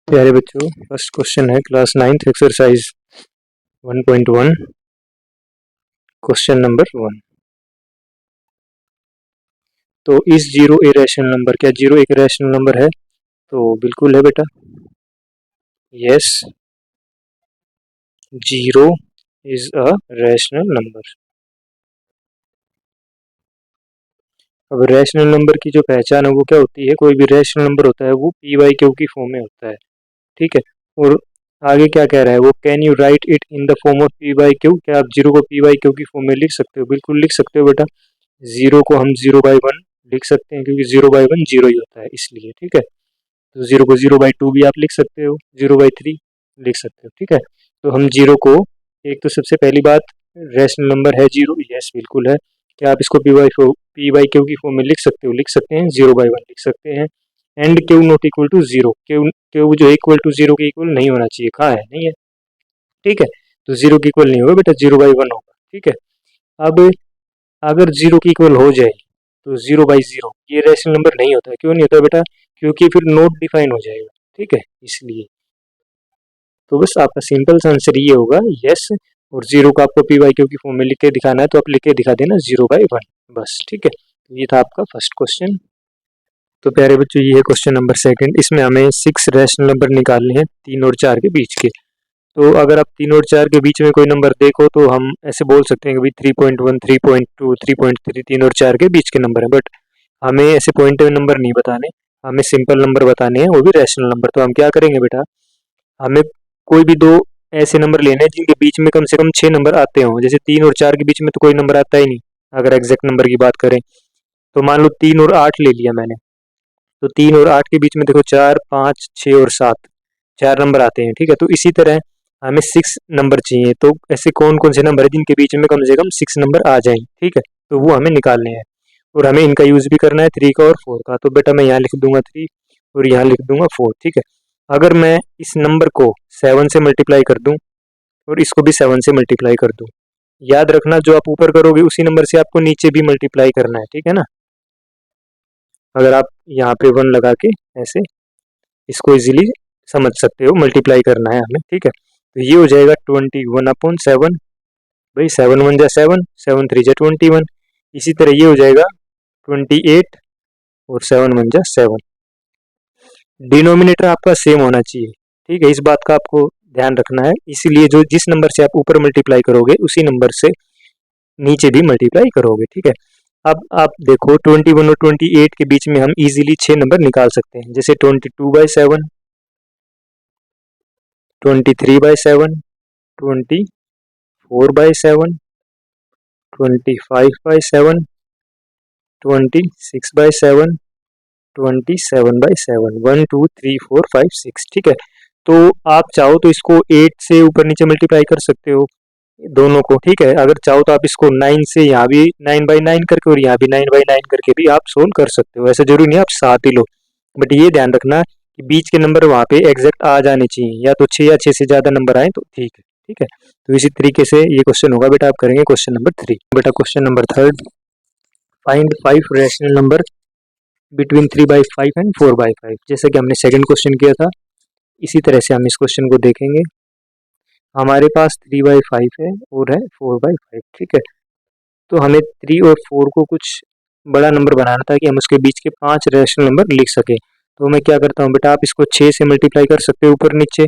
प्यारे बच्चों, first question है class 9th exercise 1.1 question number 1। तो इस जीरो ए रैशनल नंबर, क्या जीरो एक रैशनल नंबर है? तो बिल्कुल है बेटा, yes, zero is a rational number. अब रैशनल नंबर की जो पहचान है वो क्या होती है? कोई भी रैशनल नंबर होता है वो पी बाई क्यू की फॉर्म में होता है, ठीक है। और आगे क्या कह रहा है वो, can you right it in the form of P by Q? क्या आप जीरो को पी बाई क्यू की फॉर्म में लिख सकते हो? बिल्कुल लिख सकते हो बेटा। जीरो को हम जीरो बाई वन लिख सकते हैं क्योंकि जीरो बाई वन जीरो ही होता है इसलिए, ठीक है। तो जीरो को जीरो बाई टू भी आप लिख सकते हो, जीरो बाई थ्री लिख सकते हो, ठीक है। तो हम जीरो को, एक तो सबसे पहली बात, रैशनल नंबर है जीरो, यस बिल्कुल है। क्या आप इसको पी बाई क्यू की फॉर्म में लिख सकते हो? लिख सकते हैं, जीरो बाई वन लिख सकते हैं। And q not equal to zero, q q जो इक्वल टू जीरो के इक्वल नहीं होना चाहिए, कहाँ है? नहीं है, ठीक है। तो जीरो की इक्वल नहीं होगा बेटा, जीरो बाई वन होगा, ठीक है। अब अगर जीरो की इक्वल हो जाए तो जीरो बाई जीरो ये रैशनल नंबर नहीं होता है। क्यों नहीं होता बेटा? क्योंकि फिर नोट डिफाइन हो जाएगा, ठीक है, इसलिए। तो बस आपका सिंपल सा आंसर ये होगा, यस। और जीरो को आपको पी वाई क्यू की फॉर्म में लिख के दिखाना है तो आप लिख के दिखा देना जीरो बाई वन, बस, ठीक है। तो ये था आपका फर्स्ट क्वेश्चन। तो प्यारे बच्चों, ये है क्वेश्चन नंबर सेकंड। इसमें हमें 6 रैशनल नंबर निकालने हैं 3 और 4 के बीच के। तो अगर आप 3 और 4 के बीच में कोई नंबर देखो तो हम ऐसे बोल सकते हैं कि भाई 3.1, 3.2, 3.3 3 और 4 के बीच के नंबर है। बट हमें ऐसे पॉइंटिव नंबर नहीं बताने, हमें सिंपल नंबर बताने हैं, वो भी रैशनल नंबर। तो हम क्या करेंगे बेटा, हमें कोई भी दो ऐसे नंबर लेने हैं जिनके बीच में कम से कम 6 नंबर आते हों। जैसे 3 और 4 के बीच में तो कोई नंबर आता ही नहीं अगर एग्जैक्ट नंबर की बात करें। तो मान लो 3 और 8 ले लिया मैंने, तो 3 और 8 के बीच में देखो 4, 5, 6 और 7 4 नंबर आते हैं, ठीक है। तो इसी तरह हमें 6 नंबर चाहिए। तो ऐसे कौन कौन से नंबर है जिनके बीच में कम से कम 6 नंबर आ जाएं, ठीक है। तो वो हमें निकालने हैं और हमें इनका यूज भी करना है 3 का और 4 का। तो बेटा मैं यहाँ लिख दूंगा 3 और यहाँ लिख दूंगा 4, ठीक है। अगर मैं इस नंबर को 7 से मल्टीप्लाई कर दूं और इसको भी 7 से मल्टीप्लाई कर दूं, याद रखना जो आप ऊपर करोगे उसी नंबर से आपको नीचे भी मल्टीप्लाई करना है, ठीक है ना। अगर आप यहाँ पे 1 लगा के ऐसे इसको इजीली समझ सकते हो, मल्टीप्लाई करना है हमें, ठीक है। तो ये हो जाएगा 21/7। भाई 7 1 जा 7, 7 3 जा 21। इसी तरह ये हो जाएगा 28 और 7 1 जा 7। डिनोमिनेटर आपका सेम होना चाहिए, ठीक है, इस बात का आपको ध्यान रखना है। इसीलिए जो जिस नंबर से आप ऊपर मल्टीप्लाई करोगे उसी नंबर से नीचे भी मल्टीप्लाई करोगे, ठीक है। अब आप देखो 21 और 28 के बीच में हम इजीली 6 नंबर निकाल सकते हैं। जैसे 22/7, 23/7, 24/7, 25/7, 26/7, 27/7, 1 2 3 4 5 6, ठीक है। तो आप चाहो तो इसको 8 से ऊपर नीचे मल्टीप्लाई कर सकते हो दोनों को, ठीक है। अगर चाहो तो आप इसको 9 से यहाँ भी 9/9 करके और यहाँ भी 9/9 करके भी आप सोल्व कर सकते हो। ऐसा जरूरी नहीं आप 7 ही लो, बट ये ध्यान रखना कि बीच के नंबर वहाँ पे एग्जैक्ट आ जाने चाहिए, या तो 6 या 6 से ज़्यादा नंबर आए तो ठीक है, ठीक है। तो इसी तरीके से ये क्वेश्चन होगा बेटा। आप करेंगे क्वेश्चन नंबर 3। बेटा question number 3, find 5 rational number between 3/5 and 4/5। जैसे कि हमने सेकंड क्वेश्चन किया था, इसी तरह से हम इस क्वेश्चन को देखेंगे। हमारे पास 3/5 है और है 4/5, ठीक है। तो हमें 3 और 4 को कुछ बड़ा नंबर बनाना था कि हम उसके बीच के 5 रैशनल नंबर लिख सके। तो मैं क्या करता हूँ बेटा, आप इसको 6 से मल्टीप्लाई कर सकते हो ऊपर नीचे।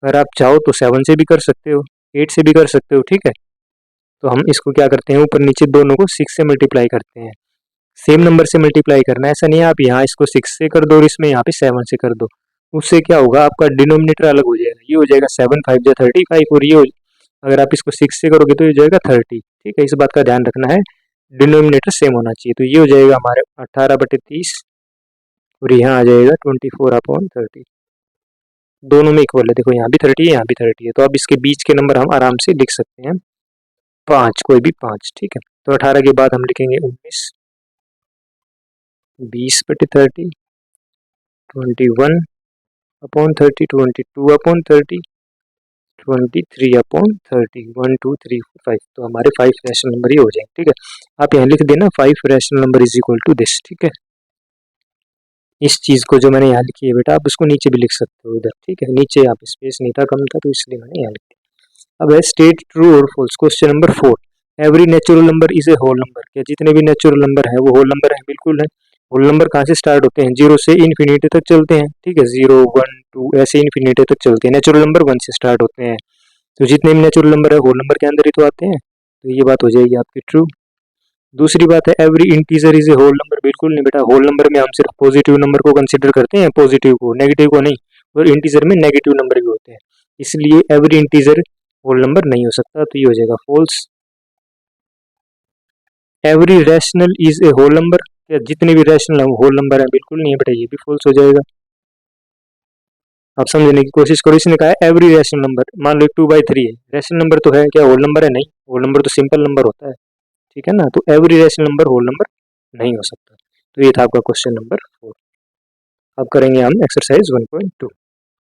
अगर आप चाहो तो 7 से भी कर सकते हो, 8 से भी कर सकते हो, ठीक है। तो हम इसको क्या करते हैं, ऊपर नीचे दोनों को 6 से मल्टीप्लाई करते हैं। सेम नंबर से मल्टीप्लाई करना है, ऐसा नहीं है आप यहाँ इसको 6 से कर दो और इसमें यहाँ पे 7 से कर दो। उससे क्या होगा, आपका डिनोमिनेटर अलग हो जाएगा। ये हो जाएगा 7 5 जा 35 और ये अगर आप इसको 6 से करोगे तो ये हो जाएगा 30, ठीक है। इस बात का ध्यान रखना है, डिनोमिनेटर सेम होना चाहिए। तो ये हो जाएगा हमारे 18/30 और यहाँ आ जाएगा 24/30। दोनों में इक्वल है, देखो यहाँ भी 30 है यहाँ भी 30 है। तो अब इसके बीच के नंबर हम आराम से लिख सकते हैं 5, कोई भी 5, ठीक है। तो 18 के बाद हम लिखेंगे 19, 20/30, 21/30, 22/30, 23/30, 1 2 3 4 5। तो हमारे 5 रैशनल नंबर ही हो जाएंगे, ठीक है। आप यहाँ लिख देना 5 rational number is equal to this, ठीक है। इस चीज़ को जो मैंने यहाँ लिखी है बेटा, आप इसको नीचे भी लिख सकते हो इधर, ठीक है। नीचे यहाँ पे स्पेस नहीं था, कम था, तो इसलिए मैंने यहाँ लिख दिया। अब है स्टेट ट्रू और false. Question number 4, every natural number is a whole number. क्या जितने भी नेचुरल नंबर है वो होल नंबर है? बिल्कुल है। होल नंबर कहाँ से स्टार्ट होते हैं? 0 से इन्फिनिटी तक चलते हैं, ठीक है। 0 1 2 ऐसे इन्फिनिटी तक चलते हैं। नेचुरल नंबर 1 से स्टार्ट होते हैं, तो जितने भी नेचुरल नंबर है होल नंबर के अंदर ही तो आते हैं, तो ये बात हो जाएगी आपकी ट्रू। दूसरी बात है every integer is a whole number. बिल्कुल नहीं बेटा, होल नंबर में हम सिर्फ पॉजिटिव नंबर को कंसीडर करते हैं, पॉजिटिव को, नेगेटिव को नहीं। और इंटीजर में नेगेटिव नंबर भी होते हैं, इसलिए एवरी इंटीजर होल नंबर नहीं हो सकता, तो ये हो जाएगा false. Every rational is a whole number. या जितने भी रैशनल होल नंबर है? बिल्कुल नहीं है बेटा, ये भी फॉल्स हो जाएगा। आप समझने की कोशिश करो, इसने कहा है एवरी रैशनल नंबर। मान लो 2/3 है, रैशनल नंबर तो है, क्या होल नंबर है? नहीं, होल नंबर तो सिंपल नंबर होता है, ठीक है ना। तो every rational number whole number नहीं हो सकता। तो ये था आपका क्वेश्चन नंबर 4। अब करेंगे हम एक्सरसाइज 1.2।